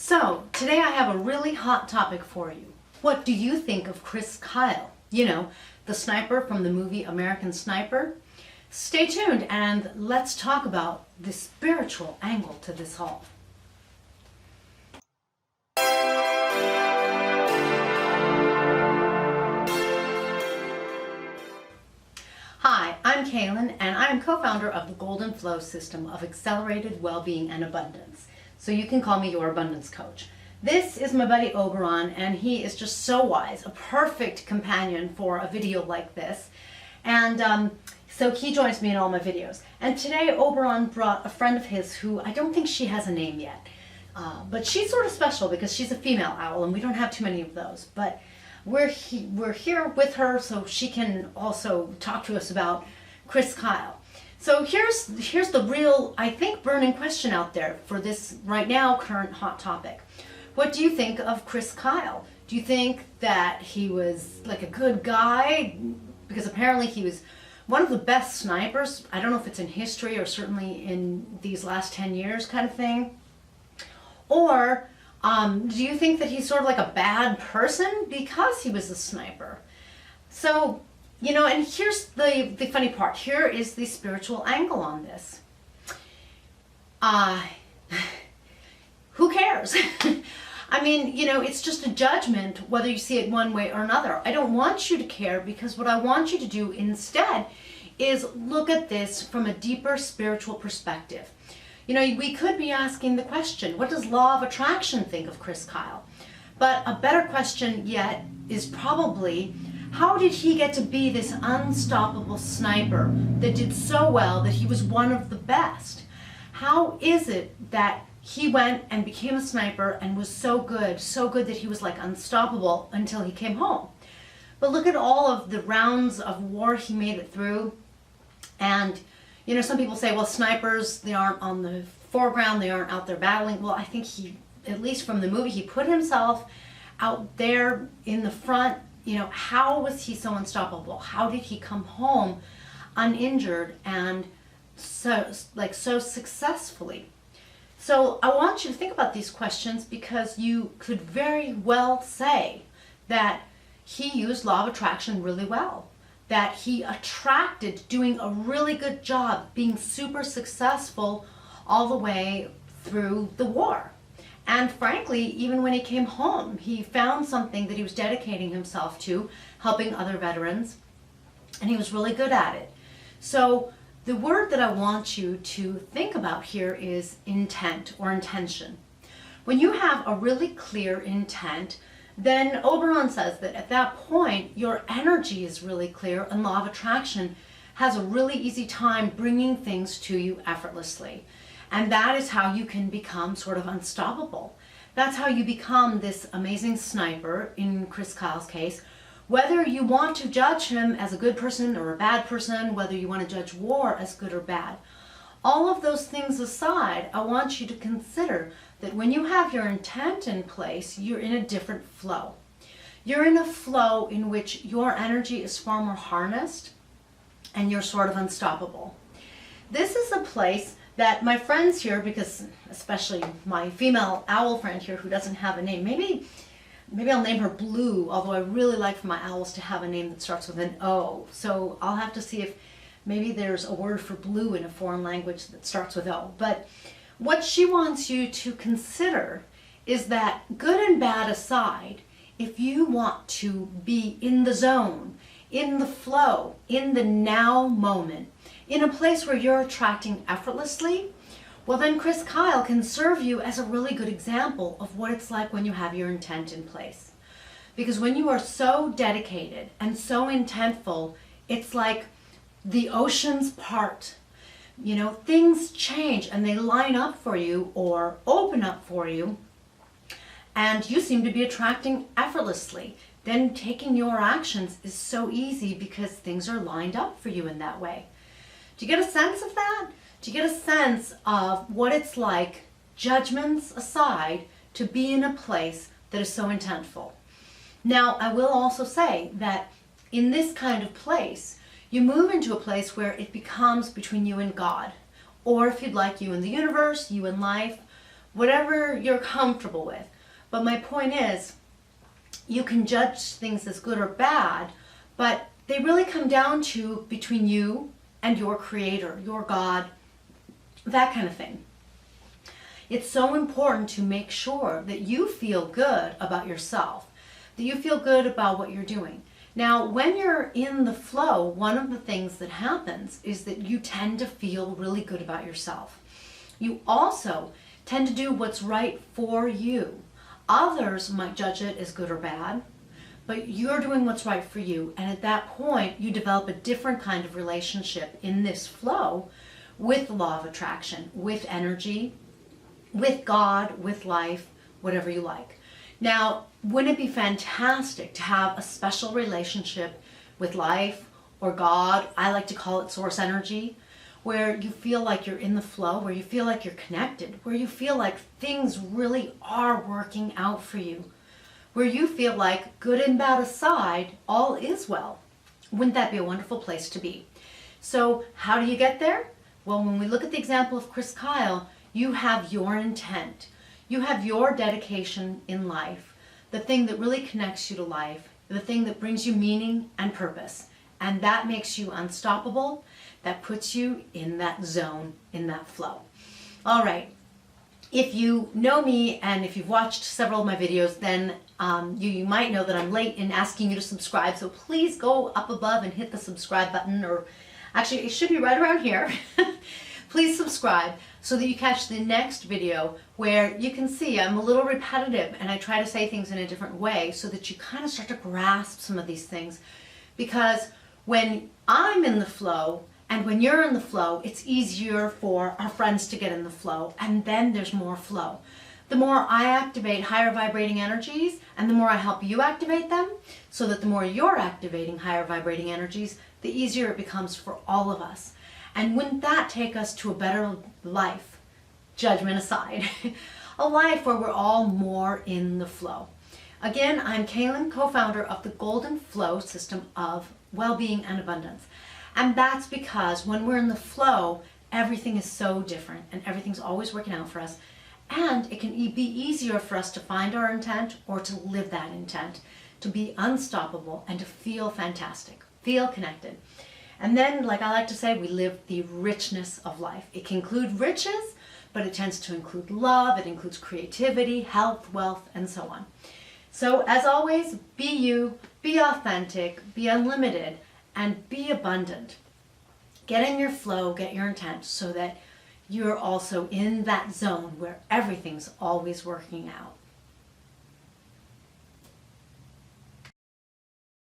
So, today I have a really hot topic for you. What do you think of Chris Kyle? You know, the sniper from the movie American Sniper? Stay tuned and let's talk about the spiritual angle to this all. Hi, I'm Kaylin and I'm co-founder of the Golden Flow system of accelerated well-being and abundance. So you can call me your abundance coach. This is my buddy Oberon, and he is just so wise, a perfect companion for a video like this. And so he joins me in all my videos. And today Oberon brought a friend of his who I don't think she has a name yet. But she's sort of special because she's a female owl and we don't have too many of those. But we're here with her so she can also talk to us about Chris Kyle. So here's the real, I think, burning question out there for this right now current hot topic. What do you think of Chris Kyle? Do you think that he was like a good guy? Because apparently he was one of the best snipers. I don't know if it's in history or certainly in these last 10 years kind of thing. Or do you think that he's sort of like a bad person because he was a sniper? So, you know, and here's the funny part. Here is the spiritual angle on this. Who cares? I mean, you know, it's just a judgment whether you see it one way or another. I don't want you to care because what I want you to do instead is look at this from a deeper spiritual perspective. You know, we could be asking the question, what does law of attraction think of Chris Kyle? But a better question yet is probably, how did he get to be this unstoppable sniper that did so well that he was one of the best? How is it that he went and became a sniper and was so good that he was like unstoppable until he came home? But look at all of the rounds of war he made it through. And, you know, some people say, well, snipers, they aren't on the foreground, they aren't out there battling. Well, I think he, at least from the movie, he put himself out there in the front. You know, how was he so unstoppable? How did he come home uninjured and so successfully? So I want you to think about these questions because you could very well say that he used law of attraction really well, that he attracted doing a really good job, being super successful all the way through the war. And frankly, even when he came home, he found something that he was dedicating himself to, helping other veterans, and he was really good at it. So the word that I want you to think about here is intent or intention. When you have a really clear intent, then Oberon says that at that point, your energy is really clear and law of attraction has a really easy time bringing things to you effortlessly. And that is how you can become sort of unstoppable. That's how you become this amazing sniper, in Chris Kyle's case. Whether you want to judge him as a good person or a bad person, whether you want to judge war as good or bad, all of those things aside, I want you to consider that when you have your intent in place, you're in a different flow. You're in a flow in which your energy is far more harnessed and you're sort of unstoppable. This is a place that my friends here, because especially my female owl friend here who doesn't have a name, maybe I'll name her Blue, although I really like for my owls to have a name that starts with an O. So I'll have to see if maybe there's a word for blue in a foreign language that starts with O. But what she wants you to consider is that, good and bad aside, if you want to be in the zone, in the flow, in the now moment, in a place where you're attracting effortlessly, well then Chris Kyle can serve you as a really good example of what it's like when you have your intent in place. Because when you are so dedicated and so intentful, it's like the oceans part. You know, things change and they line up for you or open up for you, and you seem to be attracting effortlessly. Then taking your actions is so easy because things are lined up for you in that way. Do you get a sense of that? Do you get a sense of what it's like, judgments aside, to be in a place that is so intentful? Now, I will also say that in this kind of place, you move into a place where it becomes between you and God, or if you'd like, you and the universe, you and life, whatever you're comfortable with. But my point is, you can judge things as good or bad, but they really come down to between you and your creator, your God, that kind of thing. It's so important to make sure that you feel good about yourself, that you feel good about what you're doing. Now, when you're in the flow, one of the things that happens is that you tend to feel really good about yourself. You also tend to do what's right for you. Others might judge it as good or bad, but you're doing what's right for you. And at that point, you develop a different kind of relationship in this flow with the law of attraction, with energy, with God, with life, whatever you like. Now, wouldn't it be fantastic to have a special relationship with life or God? I like to call it source energy, where you feel like you're in the flow, where you feel like you're connected, where you feel like things really are working out for you, where you feel like, good and bad aside, all is well. Wouldn't that be a wonderful place to be? So how do you get there? Well, when we look at the example of Taya Kyle, you have your intent. You have your dedication in life, the thing that really connects you to life, the thing that brings you meaning and purpose. And that makes you unstoppable. That puts you in that zone, in that flow. All right. If you know me and if you've watched several of my videos, then you might know that I'm late in asking you to subscribe. So please go up above and hit the subscribe button, or actually it should be right around here. Please subscribe so that you catch the next video, where you can see I'm a little repetitive and I try to say things in a different way so that you kind of start to grasp some of these things. Because when I'm in the flow and when you're in the flow, it's easier for our friends to get in the flow, and then there's more flow. The more I activate higher vibrating energies and the more I help you activate them, so that the more you're activating higher vibrating energies, the easier it becomes for all of us. And wouldn't that take us to a better life, judgment aside, a life where we're all more in the flow? Again, I'm Kaylin, co-founder of the Golden Flow System of Well-Being and Abundance. And that's because when we're in the flow, everything is so different and everything's always working out for us. And it can be easier for us to find our intent or to live that intent, to be unstoppable and to feel fantastic, feel connected. And then, like I like to say, we live the richness of life. It can include riches, but it tends to include love, it includes creativity, health, wealth, and so on. So as always, be you, be authentic, be unlimited, and be abundant. Get in your flow, get your intent, so that you're also in that zone where everything's always working out.